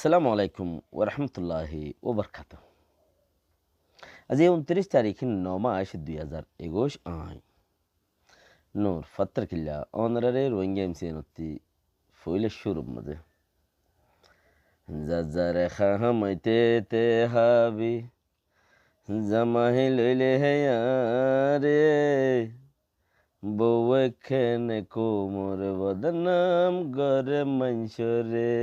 আসসালামু আলাইকুম ওরহমতুল্লাহি ওবরকাত। আজ 29 তারিখ 9 মাস 2021 আই নূর ফত্তর কিল্লা অনরারে রোহিঙ্গা এমসিএনতি ফইলে শুরু মধ্যে জাজারে খাহামাইতে তে হাবি জামাহি লইলে হেয়ারে বউয়ে খেনে কোমর বদনাম গরে মঞ্চরে।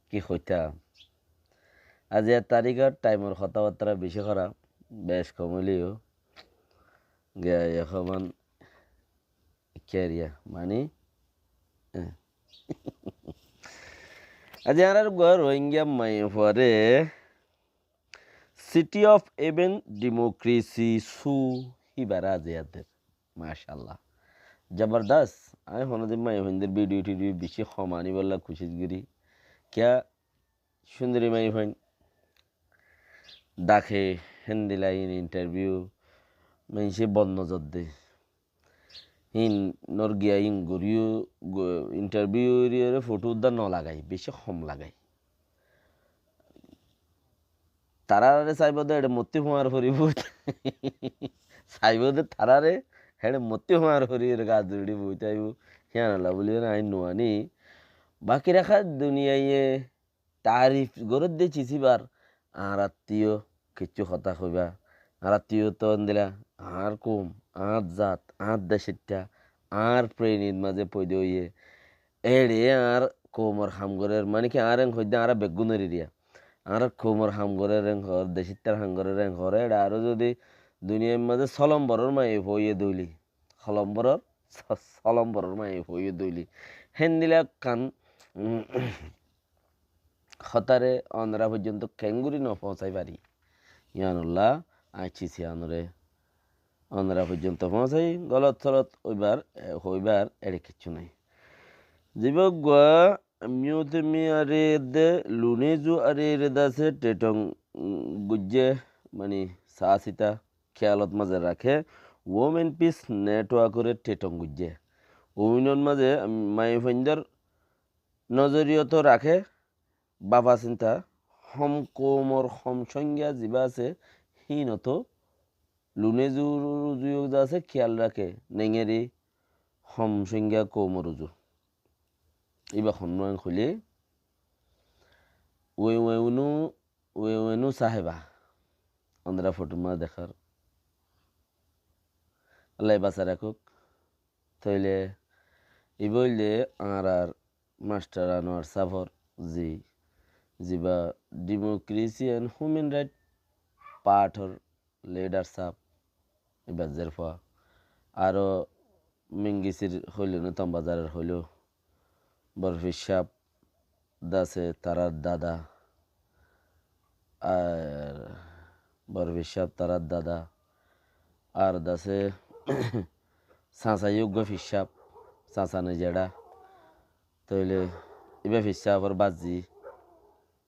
কি হইতা আজ এর তারিখের টাইমের কথাবার্তা বেশি খারাপ বেশ কমলিও এখন ক্যারিয়া মানে আজ আর রোহিঙ্গা মাই পরে সিটি অফ এভেন ডেমোক্রেসি সু হিবারা আজেয়াদের মাশাল্লাহ জবরদস্ত। আমি হনদিন মাই হইনদের ভিডিও টিডিও বেশি সমানি বললা খুশিত গিরি ক্যা সুন্দরী মাই হইন ডাকে হেন্দিলাইন ইন্টারভিউ মেনসে বন্ধ দে হিন নরগিয়া ইন গরিও ইন্টারভিউ ফটো উদ্ধার ন লাগাই বেশি কম লাগাই তারারে চাইব দে এটা মতি হুঁয়ার হরিব চাইব দে তারারে হেড়ে মতি হুঁয়ার হরির গা জুড়ি বইতে আইব হিয়ানালা বলি আইন নোয়ানি বাকি রাখা দুনিয়ায় তারিফ গরত দিয়ে চিছিবার আর আত্মীয় কিচ্ছু কথা কইবা আর আত্মীয় তো দিলা আর কম আর জাত আর দেশিটা আর প্রেণীর মাঝে পৈদে হইয়ে এড়ে আর কোমর হামগরের মানে কি আর এং হইতে আর বেগুনের এরিয়া আর কোমর হামগরের রেং হর দেশিটার হামগরের রেং হর এটা আরো যদি দুনিয়ার মাঝে সলম্বরের মাই হইয়ে দইলি সলম্বরের মাই হইয়ে দইলি হেন দিলা কান হতারে অনরা পর্যন্ত ক্যাঙ্গুরি ন পৌঁছাই পারি ইয়ানুল্লাহ আইছিছি আনরে অনরা পর্যন্ত পৌঁছাই গলত থলত হইবার এড়ে কিচ্ছু নাই জীবক গোয়া মিউতেমি আরে দে লুনেজু আরে রেদাসে টেটং গুজ্জে মানে সাহসিতা খেয়ালত মাঝে রাখে ওমেন পিস নেটওয়ার্করে টেটং গুজ্জে ওমিনর মাঝে মাই ফেঞ্জার নজরিয়ত রাখে বাবা চিন্তা হম কোমর হম সংজ্ঞা যিবা আছে হিনত লুনে জুয়ো যা আছে খেয়াল রাখে নেঙেরি হম সংজ্ঞা কোমর উজু এবার হন্যাং খুলি ওয়েনু সাহেবা অন্ধ্রা ফটো মা দেখার আল্লাহ বাসা রাখুক তইলে ই বললে আর মাস্টার আনোয়ার সাফর জি যিবা ডেমোক্রেসি অ্যান্ড হিউম্যান রাইট পার্টর লিডারশিপ এবার জেরফা আরও মিঙ্গিসির হইল না তম্বাজারের হইল বরফির সাপ দাসে তারার দাদা আর বরফির সাপ তারার দাদা আর দাসে সাঁচাইয়োগ্য ফিসাব সাঁচানে জেডা তইলে এবার ফিসাবর বাজি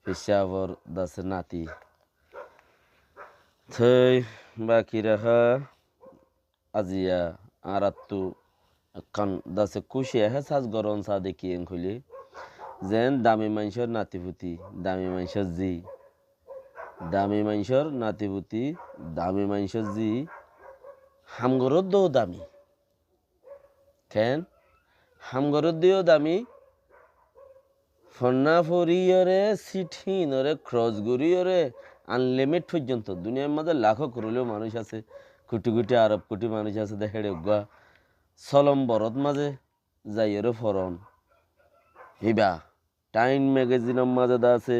ফিসাবর দাসে নাতি থই বাকি রাখা আজিয়া আর আত্তু কান দাসে কুশিয়া হে সাজ গরম সা দেখি এন খুলি যেন দামি মানুষের নাতিপুতি দামি মানুষের জি দামি মানুষের নাতিপুতি দামি মানুষের জি হামগরত দো দামি কেন হামগরত দিও দামি ফন্না ফরিয়রে সিঠিনরে ক্রস গড়িয়রে আনলিমিট পর্যন্ত দুনিয়ার মধ্যে লাখো করলেও মানুষ আছে কোটি কোটি আরব কোটি মানুষ আছে দেখে গা সলম বরত মাঝে যাইয়েরও ফরন হিবা টাইম ম্যাগাজিনের মাঝে দা আছে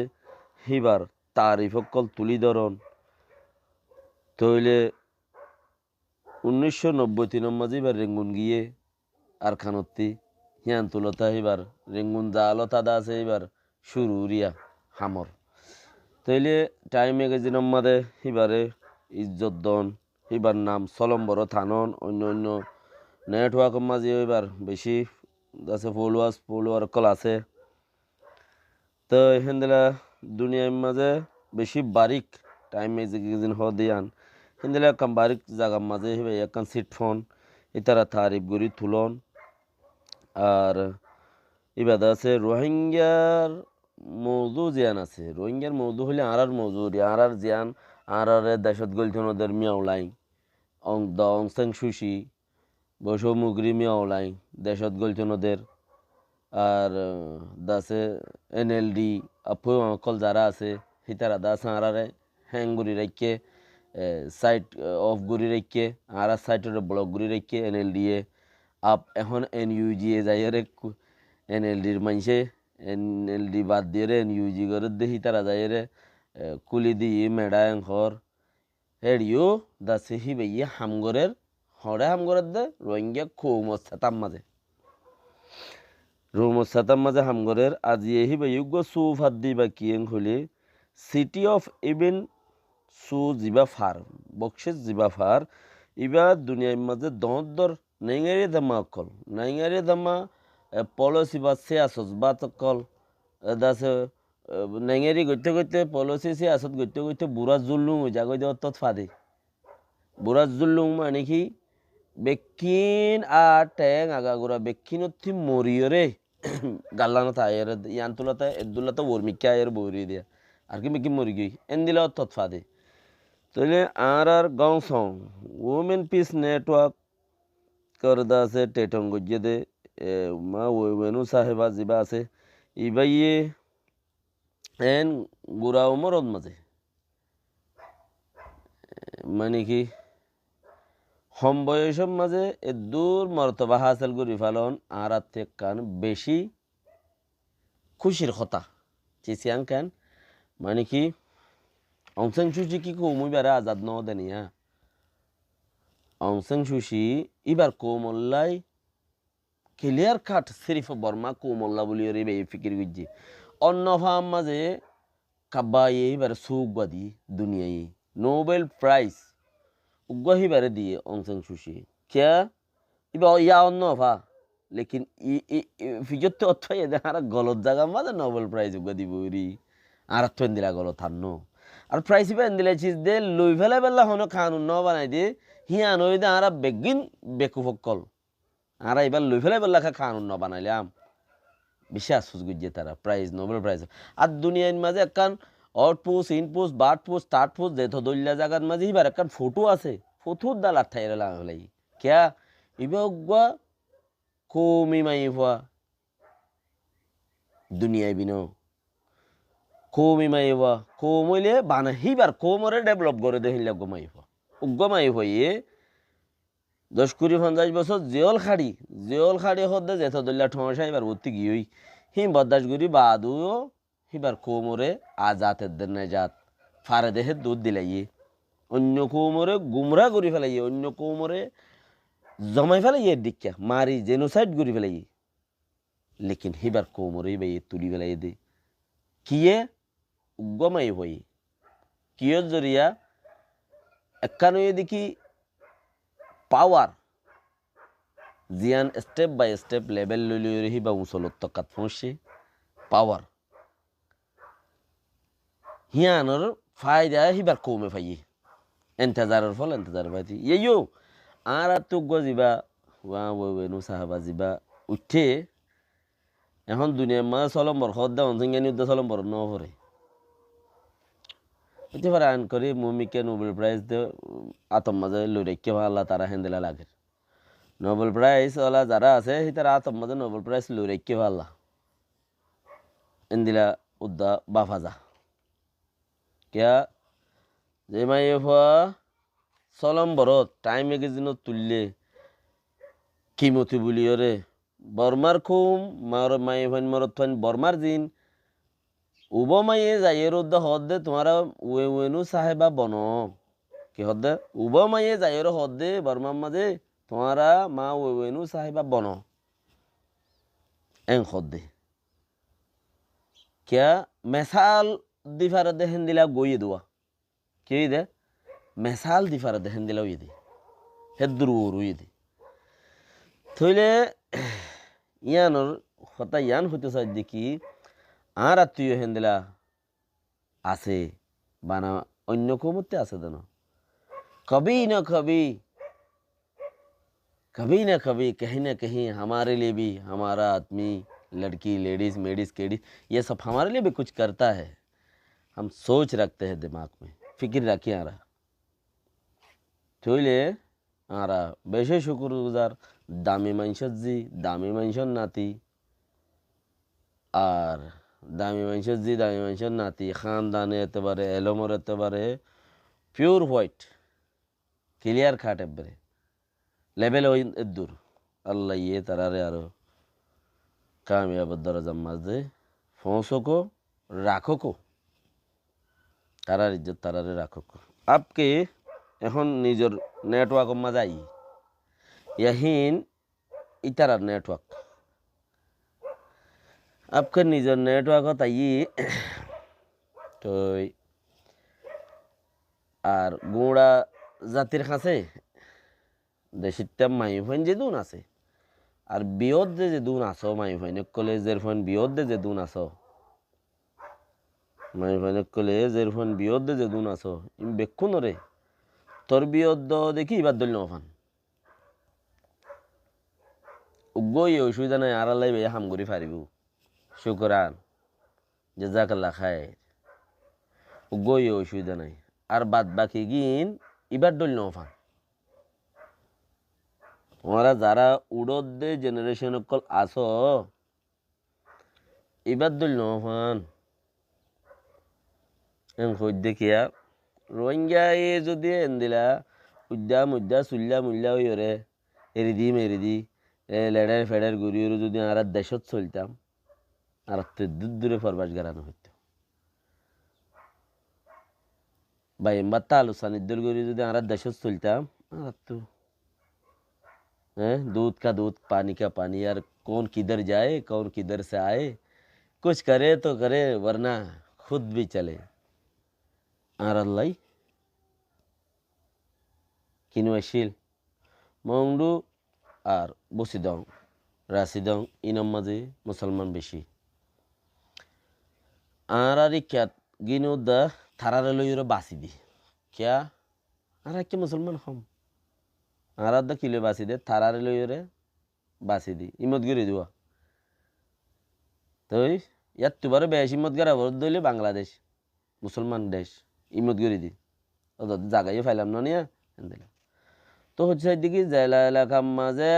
হিবার তারিফ অকল তুলি ধরন তইলে 1993 মাঝে এবার রেঙ্গুন গিয়ে আর খানত্তি হিয়ান তুলতা এবার রেঙ্গুন যা আলতা দা আছে এবার শুরু রিয়া হামর তইলে টাইম ম্যাগাজিনের মাঝে এবারে ইজ্জত দন এবার নাম সলম্বর থানন অন্য অন্য নেটওয়ার্কের মাঝে এবার বেশি আছে ফলোয়ার কল আছে তো এখান দিলা দুনিয়ার মাঝে বেশি বারিক টাইম ম্যাগাজিন হ দিয়ান হিন্দিলা কাম বারিক জায়গার মাঝে হিবে একখান সিট ফোন ইতারা তারিফ গরি তুলন আর ইবাদা আছে রোহিঙ্গার মৌজু জিয়ান আছে রোহিঙ্গার মৌজু হলে আর মৌজু আর জিয়ান আর দেশত গলছনদের মিয়াওলাই অং সাং সুশি বসো মুগরি মিয়াওলাই দেশত গলছনদের আর দাসে এনএলডি আপু অকল যারা আছে হিতারা দাস আরারে হ্যাং গুড়ি রাখকে সাইট অফ গুড়ি রাখকে আর সাইটের ব্লক গুড়ি রাখকে এনএলডি এ আপ এখন এনইউজি এ যাই রে এনএলডির মানুষে এনএলডি বাদ দিয়ে রে এনইউজি করে দেখি তারা যাই রে কুলি দিয়ে মেডায়ং হর হেডিও দাসে হি বেয়ে হামগরের হরে হামগরের দে রোহিঙ্গা খৌমস্থাতাম মাঝে রোমসাতাম মাঝে হামগরের আজি এহি বেয়ুগ্য সুফাত দিবা কিয়েং হলে সিটি অফ ইভেন সু জিবা ফার বক্সেস জিবা ফার ইবা দুনিয়ার মাঝে দর নেঙারি দামা অকল নেঙারি দামা পলিসি বা সিয়াসত বা তকল দাসে নেঙারি গইতে গইতে পলিসি সিয়াসত গইতে গইতে বুড়া জুল্লুং জাগই দেওয়ার তৎ ফাদে বুড়া জুল্লুং মানে কি বেকিন আর ট্যাং আগাগোড়া বেকিনতি মরিয়রে গাল্লানো তায়ের ইয়ান্তুলাতে এদুল্লাতে ওরমিকা আয়ের বৌরি দিয়া আর কি বেকি মরি গই এন দিলা তৎ ফাদে তাহলে আর গাঁও সং ওমেন পিস নেটওয়ার্ক করদা আছে টেটং গজ্জে দে মা ওয়েনু সাহেবা জিবা আছে ইবাইয়ে এন গুড়া মরদ মাঝে মানে কি হম বয়সের মাঝে দূর মর্তবা হাসিল করি ফেলন আর কান বেশি খুশির কথা চিসিয়াং কেন মানে কি অংসাং সুচি কি কৌমুই বারে আজাদ ন দেনিয়া অংসাং সুচি এবার কৌমল্লাই ক্লিয়ার কাট সিরিফ বর্মা কৌমল্লা বলি রে বে ফিকির গুজি অন্য ফাম মাঝে কাব্বা এবার সুগবাদি দুনিয়ায় নোবেল প্রাইজ উগ্গহি বারে দিয়ে অংসাং সুচি क्या इबा या অন্য ফা লেকিন ফিজত অর্থ এদে আর গলত জায়গা মাঝে নোবেল প্রাইজ উগ্গা দিব রি আর তো এন্দিলা গলত থানো আর প্রাইজ ইবা এন্দিলা চিজ দে লই ফেলা বেলা হনো কানুন ন বানাই দে হিয়া নই দে আর বেগিন বেকুফকল আর এবার লই ফেলা বেলা কানুন ন বানাইলাম বিশ্বাস সুজগুজে তারা প্রাইজ নোবেল প্রাইজ আর দুনিয়ার মাঝে একখান আউটপোস্ট ইনপোস্ট বার্টপোস্ট স্টার্টপোস্ট যেত দলিয়া জায়গার মাঝে এবার একখান ফটো আছে ফটোর দাল আঠাই লাই क्या इबा कोमी माई हुआ दुनिया बिनो कोमी माई हुआ कोमले बाना ही बार कोमरे डेवलप करे दे हिला गमाई हुआ उगमाई हुआ ये 10-20-50 বছর জেল খাড়ি হদে যেত দলিয়া ঠমসা এবার ভর্তি গিয়েই হি বদাসগুড়ি বাদুও হিবার কোমরে আজাতের দের নেজাত ফারে দেহে দুধ দিলাইয়ে অন্য কোমরে গুমরা করি ফেলাইয়ে অন্য কোমরে জমাই ফেলাইয়ে দিকা মারি জেনোসাইড করি ফেলাইয়ে লেকিন হিবার কোমরে বাই তুলি ফেলাই দে কিয়ে উগমাই হই কিয়র জরিয়া একানয়ে দেখি পাওয়ার জিয়ান স্টেপ বাই স্টেপ লেভেল লইলে হিবা উঁচলত টকাত পৌঁছে পাওয়ার হিয়ানোর ফায়দা হিবার কমে ফাইয়ে এন্তেজারের ফল এন্তেজার পাইতি ইয়েও আর তো গজিবা ওয়া ওয়েনু সাহাবা জিবা উঠে এখন দুনিয়ার মাঝে চলম বর হদ্দা অনসিংগানি উদ্দা চলম বর ন হরে এতে পারে আইন করে মুমিকে নোবেল প্রাইজ দে আতম মাঝে লই রেখে আল্লাহ তারা হেন্দেলা লাগে নোবেল প্রাইজ ওলা যারা আছে সেই তারা আতম মাঝে নোবেল প্রাইজ লই রেখে আল্লাহ এন্দিলা উদ্দা বাফাজা क्या যে মাই হওয়া চলম বরত টাইম ম্যাগাজিনত তুললে কিমতি বলি রে বর্মার খুম মার মাই ফাইন মরত ফাইন বর্মার দিন উব মাইয়ে যাইয়ের উদ্দা হদ দে তোমারা ওয়েনু সাহেবা বন কি হদ দে উব মাইয়ে যাইয়ের হদ দে বর্মার মাঝে তোমারা মা ওয়েনু সাহেবা বন এং হদ দে क्या মেসাল দিফার দেহেন দিলা গইয়ে দেওয়া কে দে মেসাল দিফার দেহেন দিলা ওই দে হেদ্রুর ওই দে থইলে ইয়ানোর কথা ইয়ান হইতে চাই দেখি আর আত্মীয় হেন দিলা আছে বানা অন্য কমতে আছে দেন কবি না কবি कभी ना कभी कहीं ना कहीं हमारे लिए भी हमारा आदमी, लड़की, लेडीज़, मेडीज़, केडीज़, ये सब हमारे लिए भी कुछ करता है। हम सोच रखते हैं दिमाग में, फिक्र रखिए आ रहा चले आ रहा बेशे शुक्रगुजार दामी मंशजी दामी मंशन नाती আর দামি মানুষের জি দামি মানুষের নাতি খানদানে এতেবারে এলোমর এতেবারে পিওর হোয়াইট ক্লিয়ার খাট একবারে লেভেল ওই দূর আল্লাহ ইয়ে তারারে আরো কামিয়াব দরজার মাঝে পৌঁছকো রাখো তারার ইজ্জত তারারে রাখো আপকে এখন নিজের নেটওয়ার্ক মাঝাই ইয়াহিন ইতারার নেটওয়ার্ক আপকে নিজের নেটওয়ার্ক তাই তো আর গুঁড়া জাতির কাছে দেশিটা মাইফাইন যে দুন আছে আর বিয়দ যে দুন আসো মাইফাইন কলেজের ফোন বিয়দ যে দুন আসো মাইফাইন কলেজের ফোন বিয়দ যে দুন আসো ইম বেক্ষুন রে তোর বিয়দ দেখি এবার দল নফান উগ্গই অসুবিধা নাই আর আল্লাহ হাম করি পারিব শুকরান জাজাকাল্লাহ খায় উগ্গই অসুবিধা নাই আর বাদ বাকি গিন এবার দল নফান তোমরা যারা উড়োদ্দে জেনারেশন কল আসো এবার দল নফান দেখিয়া রোহিঙ্গা এ যদি এন্দিলা উদ্যা চুল্লা মুল্লা ওরে এরিদি লেডার ফেডার ঘুরিয়ে যদি আর দেশত চলতাম আর দূরে ফরবাস গারানো হইতো বা এমবার তালুসানিদ্দুর ঘুরিয়ে যদি আর দেশত চলতাম আর তো दूध का दूध पानी का पानी यार कौन किधर जाए कौन किधर से आए कुछ करे तो करे वरना खुद भी चले আর আল্লাহ কিনুয়াশিল মংডু আর বসিদং রাশিদং ইনম মাঝে মুসলমান বেশি আর ইখ্যাত গিনু দা থারারে লইরে বাসি দি ক্যা আর কি মুসলমান হম আর দা কিলো বাসি দে থারারে লইরে বাসি দি ইমত গিরি দিবা তো ইয়াত তুবারে বেশি ইমত গরা ভর দইলে বাংলাদেশ মুসলমান দেশ ইমত গরি দি ও জায়গায় ফাইলাম না নিয়ে দিলাম তো হচ্ছে দিকে জেলা এলাকার মাঝে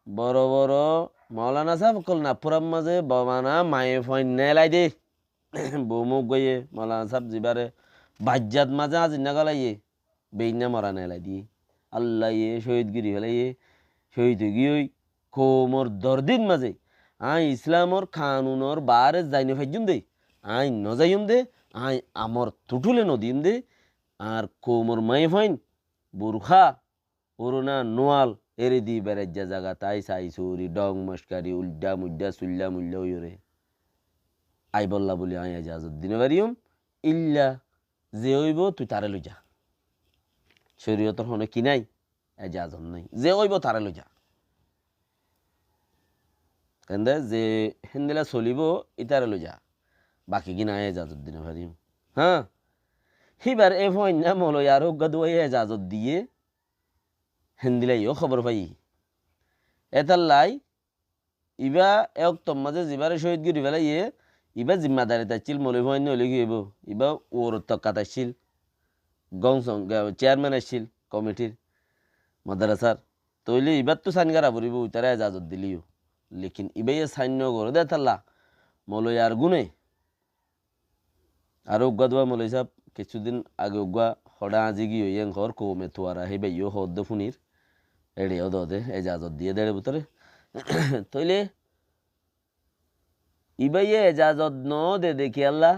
বড় বড় মৌলানা সাহেব কল নাপুরার মাঝে বাবানা মায়ে ফইন নেলাই দে বৌমুখ গইয়ে মৌলানা সাহেব জিবারে বাজ্জাত মাঝে আজ না গলাইয়ে বেইনা মরা নেলাই দিয়ে আল্লাহ ইয়ে শহীদ গিরি ফেলাইয়ে শহীদ গিয়ে কোমর দরদিন মাঝে আই ইসলামর কানুনর বারে যাইনে ফাইজুম দে আই নজাইম দে আই আমর তুটুলে নদীম দে আর কোমর মাই ফাইন বুরখা পুরোনা নোয়াল এরে দি বেড়াজ্জা জাগা তাই সাই সুরি ডং মস্কারি উল্ডা মুড্ডা সুল্লা মুল্লা ওরে আই বল্লা বলি আই এজাজত দিনে পারিম ইল্লা যে হইব তুই তারে লই যা শরীয়তর হনে কি নাই এজাজত নাই যে হইব তারে লই যা কেন যে হেন্দিলা চলিব ইতারে লই যা বাকি কি নাই এজাজত দিনে পারিম হ্যাঁ হিবার এ ফইন না মলো আর গদু এজাজত দিয়ে হেন্দিলাইও খবর পাই এতাল্লাই ইবা এক মাঝে যিবারে শহীদ গিরি ফেলাই ইবা জিম্মাদারি তাইছিল মলি ফইন হলে কি হইব ইবা ওর তক্কা তাইছিল গংসং চেয়ারম্যান আসছিল কমিটির মাদ্রাসার তৈলে ইবার তো সাইন গারা পড়িব তারা এজাজত দিলিও লেকিন ইবাই সাইন্য করে দে তাল্লা মলই আর গুনে আর উগ্গা দোয়া মলই সাহেব কিছুদিন আগে উগ্গা হড়া আজি গিয়ে ইয়ে ঘর কৌমে তোয়ারা হেবে ইয়ে হদ্দ ফুনির এড়ে দে এজাজত দিয়ে দেড়ে ভিতরে তৈলে ইবাই এজাজত ন দে দেখি আল্লাহ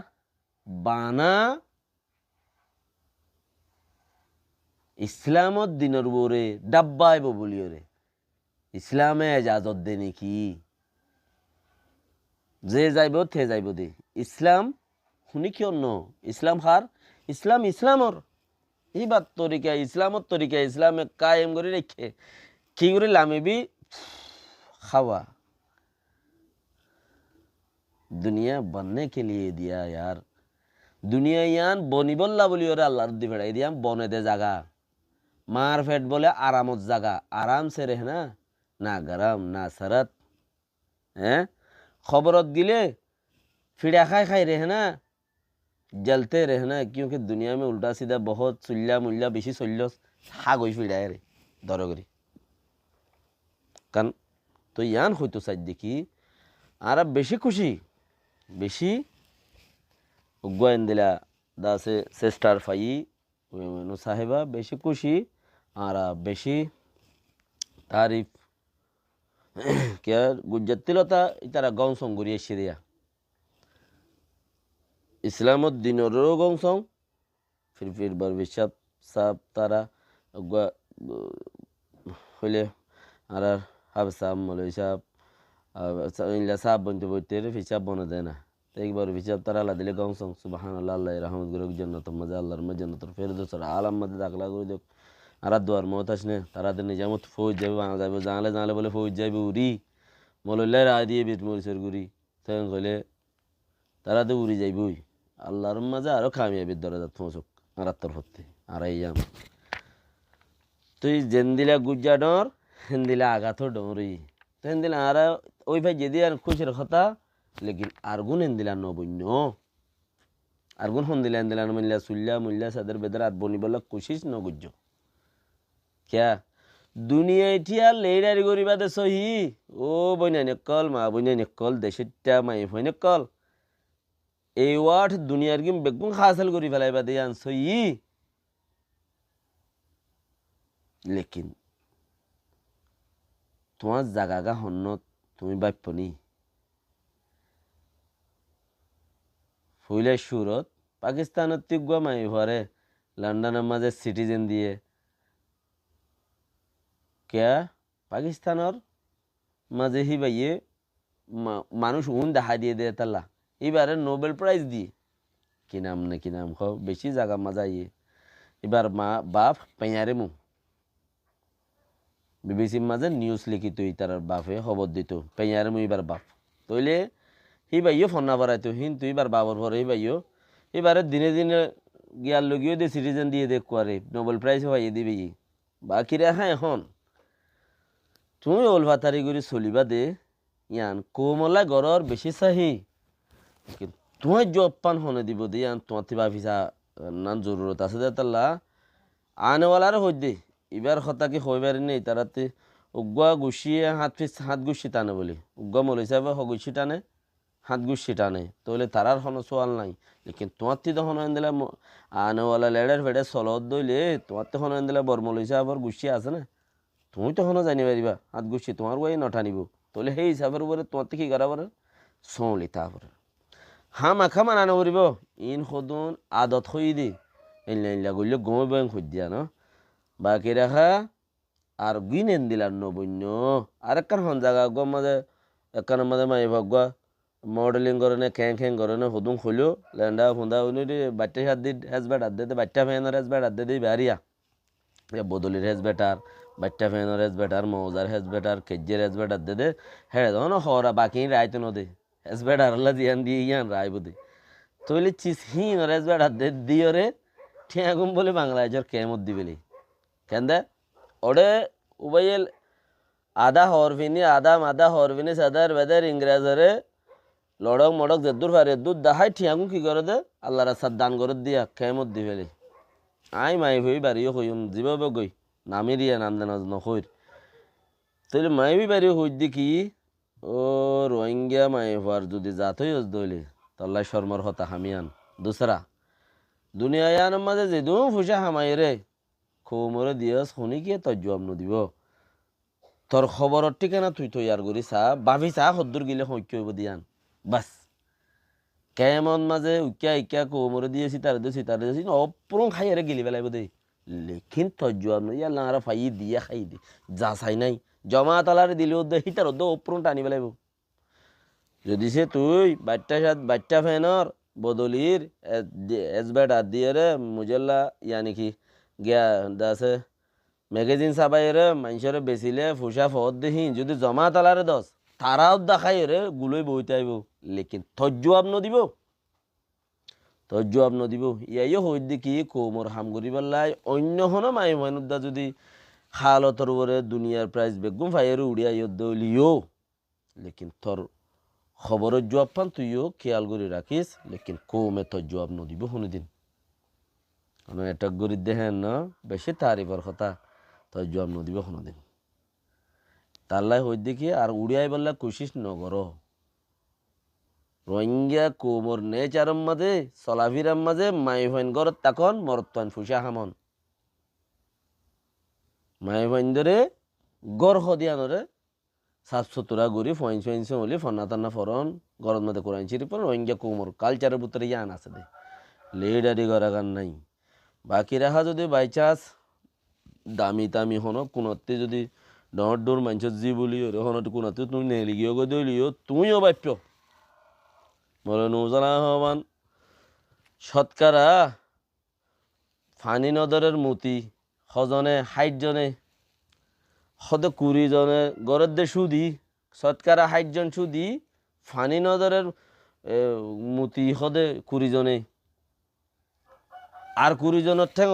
বানা ইসলামত দিনের বোরে ডাব্বাইব বলিও রে ইসলামে এজাজত দে নাকি যে যাইব থে যাইব দে ইসলাম শুনি কিয় ন ইসলাম হার ইসলাম ইসলামর এইবার তরিকা ইসলামত তরিকা ইসলামে কায়েম করে রেখে কি করে লামিবি খাওয়া दुनिया बनने के लिए दिया यार दुनिया यान बनी बल्ला बोली और अल्लाह रुद्दी फेड़ाई दिया बने दे जागा মার পেট বলে আরামত জাগা, আরাম সে রেহনা না গরম না সরদ। হ্যাঁ, খবরত দিলে फिड़ा खाए खाए रहना, जलते रहना, क्योंकि दुनिया में उल्टा सीधा बहुत चुल्ला मुल्ला बेशी चल्ल हाग হয়ে ফিড়ায় রে দরগরি কারণ তো ইয়ান হইতো চাই দেখি আর বেশি খুশি বেশি গোয়েন দিলা দাসে সিস্টার ফাই নো সাহেবা বেশি খুশি আর বেশি তারিফ কে গুজরাতিলতা ইতারা গং সঙ্গুরি এসে দিয়া ইসলামত দিনেরও গংসং ফির বার বিশাপ সাপ তারা হইলে আর হাব সাপ মলই সাপ ইলা সাপ বনতে বইতে হিসাব বনে দেয় না তো একবার হিসাব তারা আল্লাহ দিলে গংসং সুবহানাল্লাহ আল্লাহ রহমত গুরুক জান্নাত মজা আল্লাহর জান্নাতের ফেরদৌস আলাম মধ্যে দাখলা করে দেখ আর দুয়ার মত আসনে তারাদের নিজামত ফৌজ যাবে বাংলা যাবে জানলে জানলে বলে ফৌজ যাবে উড়ি মলল্লাই রায় দিয়ে বেত মরিচের গুড়ি তখন কইলে তারা তো উড়ি যাইবই আল্লাহর মাঝে আরো কামিয়াবির দরজা পৌঁছক আর তরফতে আর ইয়াম তুই জেন্দিলা গুজ্জা ডর হেন্দিলা আঘাত ডরি তো হেন্দিলা আর ওই ভাই যদি আর খুশির কথা লেকিন আরগুন হেন্দিলা নবন্য আরগুন হন্দিলা হেন্দিলা মিল্লা সুল্লা মুল্লা সাদের বেদার আর বনি বলা খুশিস ন গুজ্জ ক্যা দুনিয়া ইঠিয়া লেইরারি গরিবা দে সহি ও বইনা নেকল মা বইনা নেকল দেশটা মাই হই নেকল এই ওয়ার্ড দুনিয়ার গিম বেগুন হাসিল করি ফেলাইবা দিয়ে আনছই লেকিন তোমার জাগাগা হন্য তুমি বাপ্যনি ফুইলে সুরত পাকিস্তানের তিগুয়া মাই ভরে লন্ডনের মাঝে সিটিজেন দিয়ে কে পাকিস্তানের মাঝে হি বাইয়ে মানুষ উন দেখা দিয়ে দেয় তাল্লা এবারে নোবেল প্রাইজ দিয়ে কি নাম না কি নাম খাও বেশি জায়গা মজা ইয়ে এবার মা বাপ পেঁয়ারে মু বিবিসির মাঝে নিউজ লিখিত তার বাপে খবর দিত পেঁয়ারে মু এবার বাপ তইলে হি বাইও ফোন না বাড়াইতো হিন তুই এবার বাবর ভরে হি বাইও এবারে দিনে দিনে গিয়ার লগিও দিয়ে সিটিজেন দিয়ে দেখ করে নোবেল প্রাইজ হয়ে দিবি বাকি রেখা এখন তুমি ওলভাতারি করে চলিবা দে ইয়ান কোমলা গড়র বেশি চাহি তোমার জব পান হনে দিব দে ইয়ান তোমার ভাবিছা নান জরুরত আছে দে তাল্লা আনেওয়ালার হই দে এবার কথা কি হইবার নেই তারাতে উগুয়া গুছিয়ে হাত গুছি টানে বলি উগুয়া মল হিসাবে গুছি টানে হাত গুছি টানে তাহলে তারার হন সোয়াল নাই লেকিন তোমার তি তখন দিলে আনেওয়ালা লেডের ফেডে চলত দইলে তোমার তো হন দিলে বরমল হিসাবর গুছি আছে না তুমি তখনও জানি পারিবা হাত গুছি তোমার বই নটানিব তাহলে সেই হিসাবের উপরে তোমার কি করা পারে চলি তারপরে হা মাখা মানানো করিব ইন সদন আদত হই দি এনলা এনলা করলে গমে বয়ং খুঁজ দিয়া ন বাকি রাখা আর গিন এন দিলার নবন্য আর একখান হন জায়গা গম মাঝে একখানের মাঝে মাই ভাগুয়া মডেলিং করে না খ্যাং করে না সদন খুলিও ল্যান্ডা ফুন্দা উনি বাচ্চা হাত দি হেজবেট হাত দে বাচ্চা ফ্যানের হেজবেট হাত দিয়ে বাড়িয়া বদলির হেজবেটার বাচ্চা ফ্যানের হেজবেটার মৌজার হেজবেটার কেজির হেজবেট হাত দে হ্যাঁ তখন হরা বাকি রায়তো নদে হেজবেট আরলা জিয়ান দিয়ে ইয়ান রায় বুধে তৈলে চিস হিন হেজবেট হাত দে দিও রে ঠিয়াগুম বলে বাংলাদেশের কেমত দিবেলি কেন দে ওডে উবাইল আধা হরফিনি আধা মাদা হরফিনি সাদার বেদার ইংরেজরে লড়ক মড়ক যেদুর ফারে দুধ দাহাই ঠিয়াগুম কি করে দে আল্লাহ রাস্তার দান করে দিয়া কেমত দিবেলি আই মাই ভই বাড়িও হইম জীববে গই নামি দিয়া নাম দেন নকইর তাহলে মাই বি বাড়িও হই দেখি ও রোহিঙ্গা মাই হওয়ার যদি জাত হই দইলে তল্লাই শর্মার হতা হামিয়ান দুসরা দুনিয়ায়ান মাঝে যেদু ফুসা হামাই রে খৌমরে দিয়াস শুনি কি তই জবাব নদিব তোর খবরের ঠিকানা তুই তৈয়ার করি চা ভাবি চা সদ্দুর গিলে সৈক্য হইব দিয়ান বাস কেমন মাঝে উকিয়া ইকিয়া কোমরে দিয়েছি তার দিয়েছি অপ্রং খাই আরে গিলি পেলাইব দেই লেখিন তই জবাব নই ইয়ার লাঙারা ফাই দিয়া খাই দি যা চাই নাই জমা তালারে দিলেও দে হিতার অপ্রং টানি পেলাইব যদি সে তুই বাচ্চা ফ্যানর বদলির এসবেট হাত দিয়ে রে মুজল্লা ইয়ানি কি গিয়া দাসে ম্যাগাজিন চাবাই রে মানুষরে বেচিলে ফুসা ফত দেখি যদি জমা তালারে দশ তারাও দেখাই রে গুলোই বইতে আইব লেকিন থজ্জু আপ নদিব তো জবাব নদিব ইয়াইও হই দেখি কোমর হাম করি পেলাই অন্য হনো মাই মানুদা যদি হালতর উপরে দুনিয়ার প্রাইজ বেগুম ফাইয়ের উড়িয়া দলিও লেকিন তোর খবরের জবাব পান তুইও খেয়াল করে রাখিস লেকিন কমে তোর জবাব নদিব শুনিদিন কারণ এটা গরিব দেখেন না বেশি তারিফের কথা তোর জবাব নদিব শুনিদিন তাল্লাই হই দেখি আর উড়িয়াই বললা কোশিস নগর রোহিঙ্গা কোমর নেচারম মাঝে চলাফিরার মাঝে মাই ফাইন গরত তখন মরতান ফুসা হামন মাই ফাইন ধরে গড় হদিয়ানরে সাফ সুতরা গড়ি ফয়েন ফয়েন হলি ফনা টানা ফরন গরম মধ্যে কোরআন শরীফ রোহিঙ্গা কোমর কালচারের ভিতরে ইয়ান আছে দে লিডারি গরাগান নাই বাকি রাখা যদি বাই চান্স দামি দামি হন কোনতে যদি ডর ডোর মাঞ্চ জি বলি হনতে কোনতে তুমি নেলি গিয়ে গো দলিও তুমিও বাপ্য বলে নৌজানা হবান শতকরা ফানি নদরের মতি হজনে 60 জনে হদে 20 জনে গরের দে সুদি শতকরা 60 জন সুদি ফানি নদরের মতি হদে 20 জনে আর 20 জনের ঠেঙ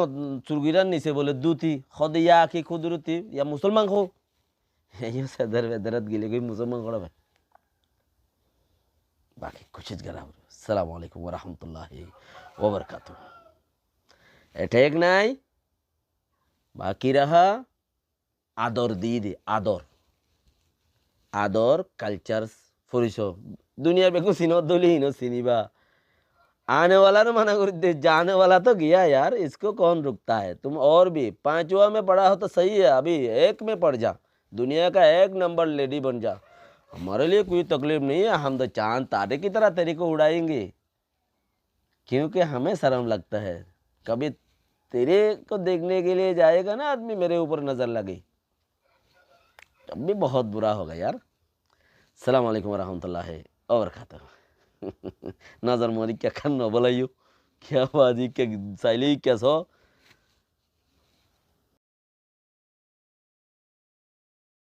চুরগিরার নিচে বলে দুতি হদে ইয়া কি খুদরতি ইয়া মুসলমান খো এই সেদার বেদারাত গিলে কই মুসলমান করাবে বাকি কুছিত গেলা আসসালামু আলাইকুম ওয়া রাহমাতুল্লাহি ওয়া বারাকাতুহু এটেক নাই বাকি রাহা আদর দিয়ে দে আদর আদর কালচার পরিচয় दुनिया में कुछ सिनो दोली ही नो सिनीबा आने वाला ना मना कर दे जाने वाला तो गया यार इसको कौन रुकता है तुम और भी 5वां में पढ़ा हो तो सही है अभी 1 में पढ़ जा दुनिया का 1 नंबर लेडी बन जा हमारे लिए कोई तकलीफ नहीं है हम तो चांद तारे की तरह तेरे को उड़ाएंगे क्योंकि हमें शर्म लगता है कभी तेरे को देखने के लिए जाएगा ना आदमी मेरे ऊपर नजर लगे तब भी बहुत बुरा होगा यार अस्सलाम वालेकुम रहमतुल्लाहि व बरकातहू नजर मोरी क्या खन्नो बोलाइयो क्या बाजी क्या साइली क्या सो